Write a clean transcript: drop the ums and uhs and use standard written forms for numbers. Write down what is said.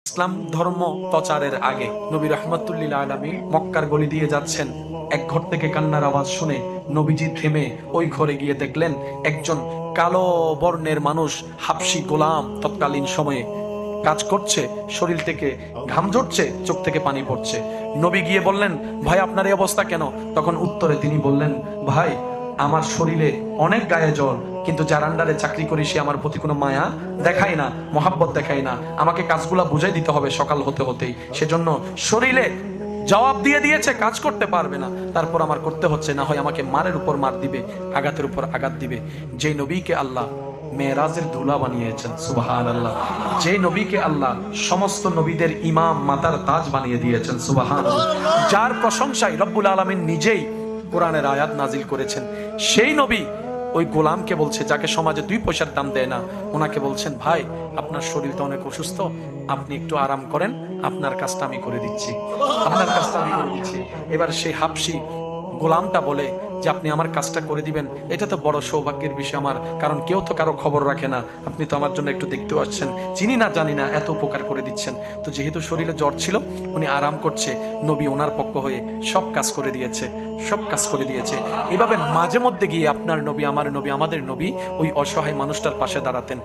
ইসলাম ধর্ম প্রচারের আগে নবী রাহমাতুল্লিল আলামিন মক্কার গলি দিয়ে যাচ্ছেন। এক ঘর থেকে কান্নার আওয়াজ শুনে নবীজি থেমে ওই ঘরে গিয়ে দেখলেন একজন কালো বর্ণের মানুষ, হাবশী গোলাম তৎকালীন সময়ে কাজ করছে, শরীর থেকে ঘাম ঝরছে, চোখ থেকে পানি পড়ছে। নবী গিয়ে বললেন, ভাই আপনার এই অবস্থা কেন? তখন উত্তরে তিনি বললেন, ভাই আমার শরীরে অনেক গায়ে জ্বর, কিন্তু যার আন্ডারে চাকরি করি সে আমার প্রতি কোনো মায়া দেখায় না, মহাব্বত দেখায় না। আমাকে কাজগুলা বুঝাই দিতে হবে সকাল হতে হতেই, সেজন্য শরীরে জবাব দিয়ে দিয়েছে, কাজ করতে পারবে না, তারপর আমার করতে হচ্ছে, না হয় আমাকে মারের উপর মার দিবে, আঘাতের উপর আঘাত দিবে। যে নবীকে আল্লাহ মেরাজের ধুলা বানিয়েছেন, সুবহানাল্লাহ, যে নবীকে আল্লাহ সমস্ত নবীদের ইমাম, মাতার তাজ বানিয়ে দিয়েছেন, সুবহানাল্লাহ, যার প্রশংসায় রব্বুল আলামিন নিজেই কোরআনের আয়াত নাজিল করেছেন, সেই নবী ওই গোলামকে বলছে, যাকে সমাজে 2 পয়সার দাম দেয় না, ওনাকে বলছেন, ভাই আপনার শরীর তো অনেক অসুস্থ, আপনি একটু আরাম করেন, আপনার কাজটা আমি করে দিচ্ছি, আপনার কাজটা আমি করে দিচ্ছি। এবার সেই হাবশী গোলামটা বলে যে আপনি আমার কাজটা করে দিবেন, এটা তো বড় সৌভাগ্যের বিষয় আমার, কারণ কেউ তো কারো খবর রাখে না, আপনি তো আমার জন্য একটু দেখতে আসছেন, চিনি না জানি না, এত উপকার করে দিচ্ছেন। তো যেহেতু শরীরে জ্বর ছিল, উনি আরাম করছে, নবী ওনার পক্ষ হয়ে সব কাজ করে দিয়েছে, সব কাজ করে দিয়েছে। এভাবে মাঝে মধ্যে গিয়ে আপনার নবী, আমার নবী, আমাদের নবী ওই অসহায় মানুষটার পাশে দাঁড়াতেন।